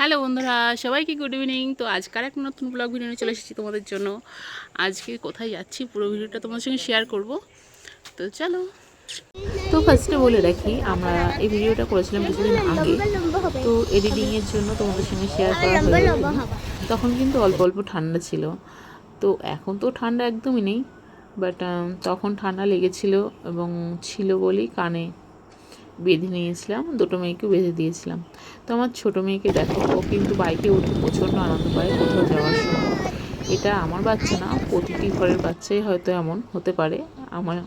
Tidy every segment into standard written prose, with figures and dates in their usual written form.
Hello বন্ধুরা, সবাইকে good evening. তো আজকার এক নতুন ব্লগ ভিডিও নিয়ে চলে এসেছি তোমাদের জন্য। আজকে কোথায় যাচ্ছি পুরো ভিডিওটা তোমাদের সঙ্গে শেয়ার করব। তো চলো। তো ফার্স্টে বলে রাখি, আমরা এই ভিডিওটা করেছিলাম কিছুদিন আগে। তো এডিটিংয়ের জন্য তোমাদের সঙ্গে শেয়ার করা হয়ে ওঠেনি। তখন কিন্তু অল্প অল্প ঠান্ডা ছিল। তো এখন তো ঠান্ডা একদমই নেই, বাট তখন ঠান্ডা লেগেছিল এবং ছিল বলেই কানে বেঁধে নিয়েছিলাম, দুটো মেয়েকেও বেঁধে দিয়েছিলাম। তো আমার ছোটো মেয়েকে দেখো, ও কিন্তু বাইকে উঠে প্রচণ্ড আনন্দ পায় কোথাও যাওয়ার সময়। এটা আমার বাচ্চা না, প্রতিটি ঘরের বাচ্চাই হয়তো এমন হতে পারে। আমার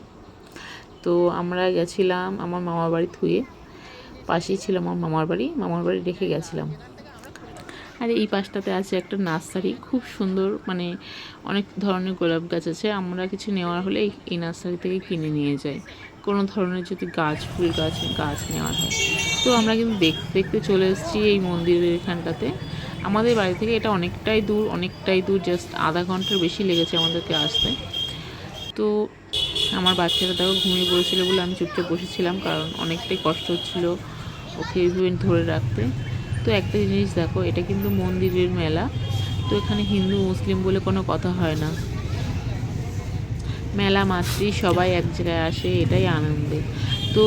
তো আমরা গেছিলাম আমার মামার বাড়ি থুয়ে, পাশেই ছিল আমার মামার বাড়ি রেখে গেছিলাম। আর এই পাশটাতে আছে একটা নার্সারি, খুব সুন্দর, মানে অনেক ধরনের গোলাপ গাছ আছে। আমরা কিছু নেওয়ার হলে এই নার্সারি থেকে কিনে নিয়ে যাই, কোনো ধরনের যদি ফুল গাছ নেওয়ার হয়। তো আমরা কিন্তু দেখতে দেখতে চলে এসেছি এই মন্দিরের এখানটাতে। আমাদের বাড়ি থেকে এটা অনেকটাই দূর, জাস্ট আধা ঘন্টার বেশি লেগেছে আমাদেরকে আসতে। তো আমার বাচ্চারা দেখো ঘুমিয়ে পড়েছিল বলে আমি চুপচাপ বসেছিলাম, কারণ অনেকটাই কষ্ট হচ্ছিল ওকে এইভাবে ধরে রাখতে। তো একটা জিনিস দেখো, এটা কিন্তু মন্দিরের মেলা। তো এখানে হিন্দু মুসলিম বলে কোনো কথা হয় না, মেলা মাত্রই সবাই এক জায়গায় আসে, এটাই আনন্দে। তো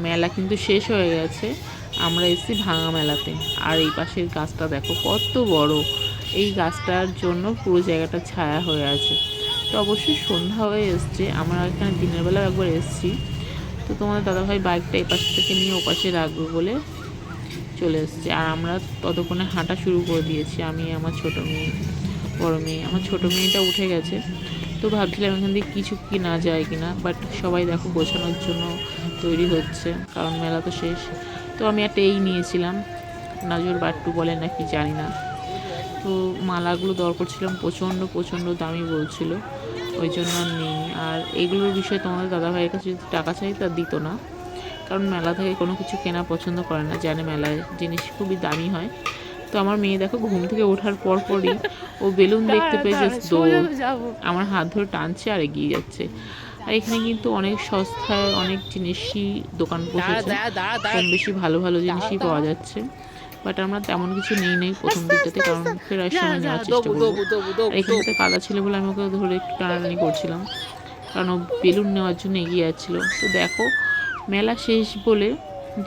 মেলা কিন্তু শেষ হয়ে গেছে, আমরা এসেছি ভাঙা মেলাতে। আর এই পাশের গাছটা দেখো কত বড়, এই গাছটার জন্য পুরো জায়গাটা ছায়া হয়ে আছে। তো অবশ্যই সন্ধ্যা হয়ে এসছে, আমরা এখানে দিনের বেলাও একবার এসেছি। তো তোমাদের দাদাভাই বাইকটা এই পাশ থেকে নিয়ে ও পাশে রাখবে বলে চলে এসছে, আর আমরা ততক্ষণে হাঁটা শুরু করে দিয়েছি। আমি, আমার ছোটো মেয়ে, বড় মেয়ে। আমার ছোটো মেয়েটা উঠে গেছে, তো ভাবছিলাম এখান থেকে কিছু কিনা যায় কিনা, বাট সবাই দেখো গোছানোর জন্য তৈরি হচ্ছে, কারণ মেলা তো শেষ। তো আমি একটা নিয়েছিলাম, নাজর বাট্টু বলে নাকি জানি না। তো মালাগুলো দর করছিলাম, প্রচণ্ড দামি বলছিল, ওই জন্য আর নিইনি। আর এইগুলোর বিষয়ে তোমাদের দাদাভাইয়ের কাছে যদি টাকা চাই তা দিত না, কারণ মেলা থেকে কোনো কিছু কেনা পছন্দ করে না, জানে মেলায় জিনিস খুবই দামি হয়। তো আমার মেয়ে দেখো ঘুম থেকে ওঠার পরই ও বেলুন দেখতে পেয়ে জাস্ট দৌড়, আমার হাত ধরে টানছে আর এগিয়ে যাচ্ছে। আর এখানে কিন্তু অনেক সস্তায় অনেক জিনিসই দোকান বসেছে, কম বেশি ভালো জিনিসই পাওয়া যাচ্ছে। বাট আমরা তেমন কিছু নেই প্রথম দিকটাতে, কারণ ফেরার সময় নেওয়ার চেষ্টা করবো। আর এখানটাতে কাদা ছিল বলে আমি ওকে ধরে একটু টানাটানি করছিলাম, কারণ ও বেলুন নেওয়ার জন্য এগিয়ে যাচ্ছিল। তো দেখো, মেলা শেষ বলে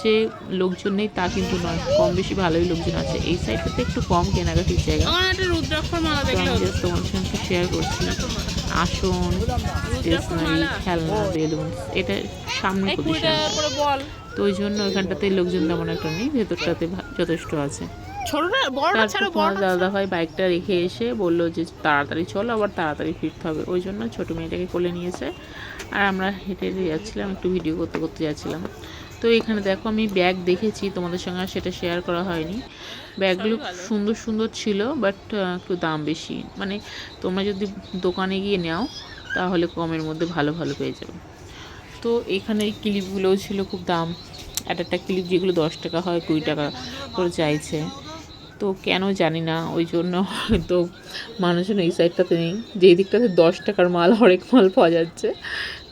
যে লোকজন নেই তা কিন্তু নয়, কম বেশি ভালোই লোকজন আছে। এই সাইডটাতে একটু কম কেনাকাটির জায়গা। আমি জাস্ট তোমার সঙ্গে শেয়ার করছি। আসন, স্টেশনারি, খেলনা, বেলুন, এটা সামনে পজিশন, তো ওই জন্য ওইখানটাতে লোকজন তেমন একটা নেই, ভেতরটাতে যথেষ্ট আছে। তারপর দাদা ভাই বাইকটা রেখে এসে বললো যে তাড়াতাড়ি চলো, আবার তাড়াতাড়ি ফিরতে হবে, ওই জন্য ছোটো মেয়েটাকে কোলে নিয়েছে। আর আমরা হেঁটে হেঁটে যাচ্ছিলাম, একটু ভিডিও করতে করতে যাচ্ছিলাম। তো এখানে দেখো আমি ব্যাগ দেখেছি, তোমাদের সঙ্গে সেটা শেয়ার করা হয়নি। ব্যাগগুলো সুন্দর ছিল, বাট একটু দাম বেশি। মানে তোমরা যদি দোকানে গিয়ে নাও তাহলে কমের মধ্যে ভালো পেয়ে যাবে। তো এখানে এই ক্লিপগুলোও ছিল খুব দাম, একটা ক্লিপ যেগুলো 10 টাকা হয় 20 টাকা করে চাইছে। তো কেন জানি না, ওই জন্য হয়তো মানুষজন এই সাইডটাতে নেই, যেই দিকটাতে 10 টাকার মাল হরেক মাল পাওয়া যাচ্ছে,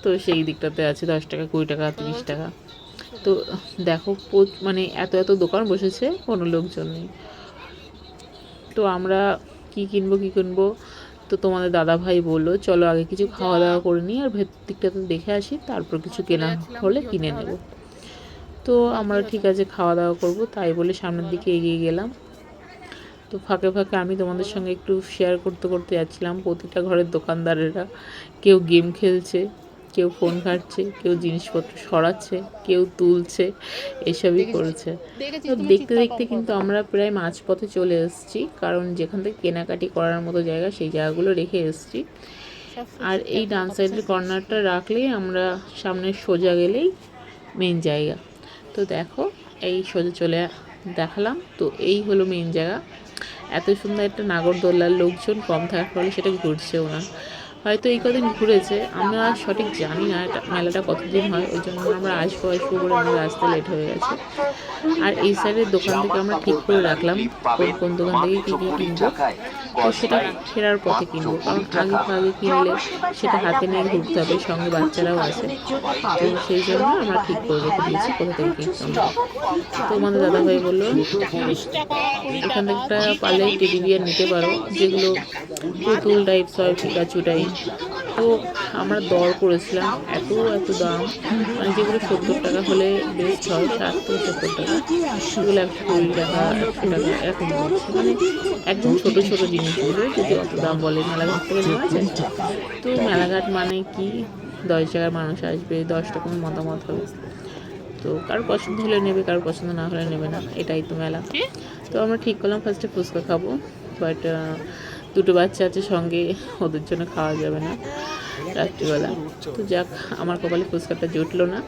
তো সেই দিকটাতে আছে 10 টাকা, 20 টাকা, 30 টাকা। তো দেখো মানে এত দোকান বসেছে, কোনো লোকজন নেই। তো আমরা কি কিনবো, তো তোমাদের দাদা ভাই বললো চলো আগে কিছু খাওয়া দাওয়া করে নিই, আর ভেতর দিকটাতে দেখে আসি, তারপর কিছু কেনা হলে কিনে নেব। তো আমরা ঠিক আছে খাওয়া দাওয়া করবো, তাই বলে সামনের দিকে এগিয়ে গেলাম। তো ফাঁকে আমি তোমাদের সঙ্গে একটু শেয়ার করতে যাচ্ছিলাম। প্রতিটা ঘরের দোকানদারেরা কেউ গেম খেলছে, কেউ ফোন ঘাঁটছে, কেউ জিনিসপত্র সরাচ্ছে, কেউ তুলছে, এসবই করেছে। তো দেখতে কিন্তু আমরা প্রায় মাঝপথে চলে এসেছি, কারণ যেখান থেকে কেনাকাটি করার মতো জায়গা সেই জায়গাগুলো রেখে এসেছি। আর এই ডান সাইডের কর্নারটা রাখলেই আমরা সামনে সোজা গেলেই মেন জায়গা। তো দেখো এই সোজা চলে দেখালাম, তো এই হলো মেন জায়গা। এত সুন্দর একটা নাগরদোল্লার, লোকজন কম থাকার ফলে সেটা ঘুরছেও না। হয়তো এই কদিন ঘুরেছে, আমরা সঠিক জানি না এটা মেলাটা কতদিন হয়, ওই জন্য আমরা আসবো আসবো করে আমাদের আসতে লেট হয়ে গেছে। আর এই সাইডের দোকান থেকে আমরা ঠিক করে রাখলাম কোন কোন দোকান থেকে কী কী কিনবো, তো সেটা ফেরার পথে কিনবো, কারণ আগে আগে কিনলে সেটা হাতে নিয়ে ঘুরতে হবে, সঙ্গে বাচ্চারাও আছে। তো সেই জন্য আমরা ঠিক করে রেখে দিয়েছি কোথা থেকে কিনতাম। তো আমাদের দাদাভাই বললো এখান থেকে একটা পারলে টেডি বিয়ার নিতে পারো, যেগুলো পুতুল টাইপস হয়, পিকাচু টাইপ। তো আমরা দর করেছিলাম, এত এত দাম, মানে যেগুলো 70 টাকা হলে বেস্ট হয়, 60 থেকে 70 টাকা, সেগুলো 120 টাকা 100 টাকা এরকম বলছে, মানে একদম ছোট ছোট জিনিসগুলো যদি অত দাম বলে মেলাঘাট থেকে নেওয়া যায়। তো মেলাঘাট মানে কি, 10 জায়গার মানুষ আসবে, 10 রকম মতামত হবে, তো কারোর পছন্দ হলে নেবে, কারোর পছন্দ না হলে নেবে না, এটাই তো মেলা। তো আমরা ঠিক করলাম ফার্স্টে ফুচকা খাবো, বাট দুটো বাচ্চা আছে সঙ্গে, ওদের জন্য খাওয়া যাবে না রাত্রিবেলা। তো যাক, আমার কপালে ফুচকাটা জুটলো না।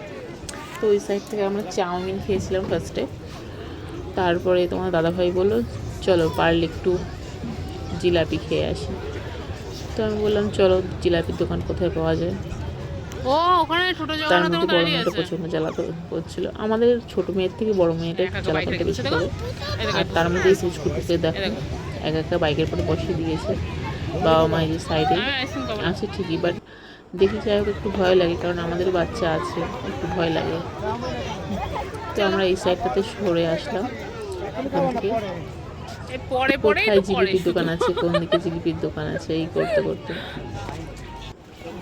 তো ওই সাইড থেকে আমরা চাউমিন খেয়েছিলাম ফার্স্টে, তারপরে তোমার দাদাভাই বললো চলো পারলে একটু জিলাপি খেয়ে আসি। তো আমি বললাম চলো, জিলাপির দোকান কোথায় পাওয়া যায়। তার মধ্যে বড় মেয়েটা প্রচণ্ড জ্বালাতো করছিল, আমাদের ছোট মেয়ের থেকে বড় মেয়েটা একটু জ্বালাতনটা বেশি করে। আর তার মধ্যে এই সুচকুটিকে দেখো এক একটা বাইকের পরে বসিয়ে দিয়েছে, বাবা মা যে সাইডে আছে ঠিকই, বাট দেখি যাই হোক একটু ভয় লাগে, কারণ আমাদের বাচ্চা আছে, একটু ভয় লাগে। তো আমরা এই সাইডটাতে সরে আসলাম এখান থেকে, কোথায় জিলিপির দোকান আছে, কোন দিকে জিলিপির দোকান আছে, এই করতে করতে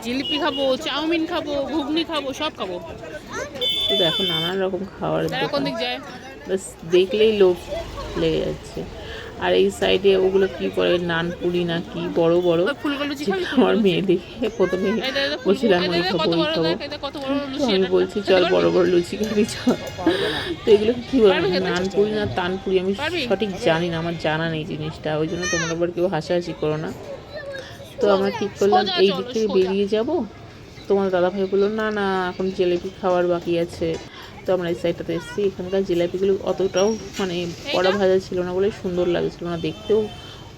জিলিপি খাবো, চাউমিন খাবো, ঘুগনি খাবো, সব খাবো। তো দেখো নানান রকম খাবারের দোকান, বাস দেখলেই লোভ লেগে যাচ্ছে। আর এই সাইডে ওগুলো কি করে, নানপুরি না কি বড় বড়, আমার মেয়ে দেখে প্রথমে বলছিলাম ওই খাবো ওই খাবো, তো আমি বলছি চল বড় বড় লুচি খাবি চল। তো এগুলো কি বলে, নানপুরি না তানপুরি আমি সঠিক জানি না, আমার জানা নেই জিনিসটা, ওই জন্য তোমরা আবার কেউ হাসাহাসি করো না। তো আমরা ঠিক করলাম এই দিক থেকে বেরিয়ে যাব। তোমার দাদাভাই বললো না না এখন জিলিপি খাওয়ার বাকি আছে। তো আমরা এই সাইডটাতে এসেছি, এখানকার জিলাপিগুলো অতটাও মানে কড়া ভাজা ছিল না বলে সুন্দর লাগছিল না, দেখতেও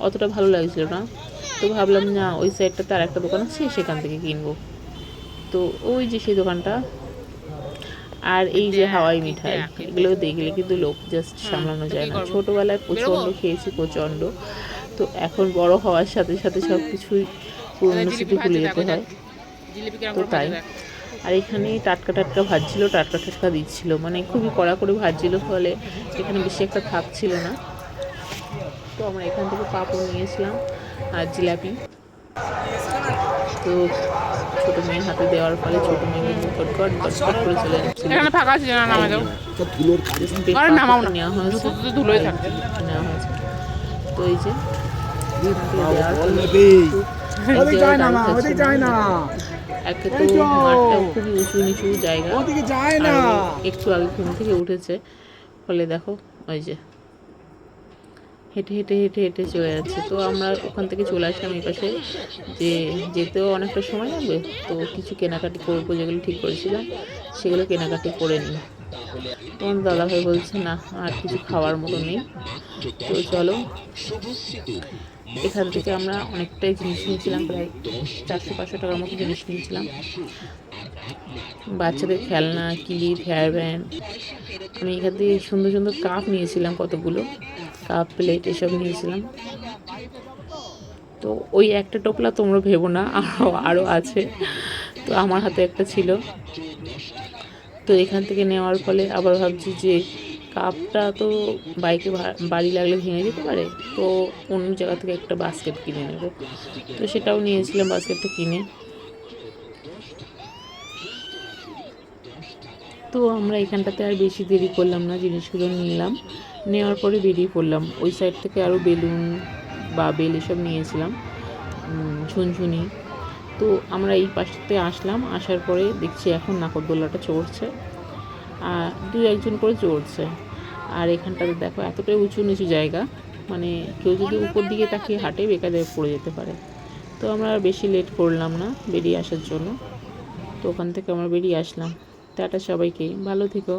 অতটা ভালো লাগছিল না। তো ভাবলাম না ওই সাইডটাতে আর একটা দোকান আছে, সেখান থেকে কিনবো। তো ওই যে সেই দোকানটা, আর এই যে হাওয়াই মিঠাই, এগুলো দেখলে কিন্তু লোক জাস্ট সামলানো যায় না। ছোটোবেলায় প্রচণ্ড খেয়েছি প্রচণ্ড, তো এখন বড় হওয়ার সাথে সাথে সব কিছুই পুরনো স্মৃতি ভুলে যেতে হয়, তো তাই। আর এখানে টাটকা টাটকা ভাজছিল, টাটকা টাটকা দিচ্ছিল, মানে খুবই কড়া করে ভাজছিল, ফলে এখানে বেশি একটা থাকছিল না। তো আমরা এখান থেকে পাঁপড় নিয়েছিলাম আর জিলাপি। তো ছোটো মেয়ের হাতে দেওয়ার ফলে ছোটো মেয়ে কিন্তু গটগট গটগট করে চলে যাচ্ছিল। ফাঁকা আছে না, নামা যাও, নেওয়া হয়েছে, ধুলোই থাকছে নেওয়া হয়েছে। তো এই যে একে তো মাঠটা খুবই উঁচু নিচু জায়গা, একটু আগে ঘুম থেকে উঠেছে, ফলে দেখো ওই যে হেঁটে হেঁটে হেঁটে হেঁটে চলে যাচ্ছে। তো আমরা ওখান থেকে চলে আসলাম এই পাশে, যে যেতেও অনেকটা সময় লাগবে, তো কিছু কেনাকাটি করবো যেগুলো ঠিক করেছিলাম সেগুলো কেনাকাটি করে নিই। তোমার দাদাভাই বলছে না আর কিছু খাওয়ার মতো নেই, তো চলো। এখান থেকে আমরা অনেকটাই জিনিস নিয়েছিলাম, প্রায় 400-500 টাকার মতো জিনিস নিয়েছিলাম, বাচ্চাদের খেলনা, ক্লিপ, হেয়ার ব্যান্ড। আমি এখান থেকে সুন্দর সুন্দর কাপ নিয়েছিলাম, কতগুলো কাপ প্লেট এসব নিয়েছিলাম। তো ওই একটা টোপলা তোমরা ভেবো না, আরও আছে। তো আমার হাতে একটা ছিল, তো এখান থেকে নেওয়ার ফলে আবার ভাবছি যে কাপটা তো বাইকে বাড়ি লাগলে ভেঙে যেতে পারে, তো অন্য জায়গা থেকে একটা বাস্কেট কিনে নেব। তো সেটাও নিয়েছিলাম, বাস্কেটটা কিনে। তো আমরা এখানটাতে আর বেশি দেরি করলাম না, জিনিসগুলো নিলাম, নেওয়ার পরে বেরিয়ে পড়লাম। ওই সাইড থেকে আরও বেলুন বা বেল এসব নিয়েছিলাম, ঝুনঝুনি। তো আমরা এই পাশটাতে আসলাম, আসার পরে দেখছি এখন নাগরদোলাটা চড়ছে, আর 2-1 করে চড়ছে। আর এখানটাতে দেখো এতটাই উঁচু নিচু জায়গা, মানে কেউ যদি উপর দিকে তাকিয়ে হাঁটে বেকারে পড়ে যেতে পারে। তো আমরা আর বেশি লেট করলাম না বেরিয়ে আসার জন্য, তো ওখান থেকে আমরা বেরিয়ে আসলাম। টাটা সবাইকে, ভালো থেকো।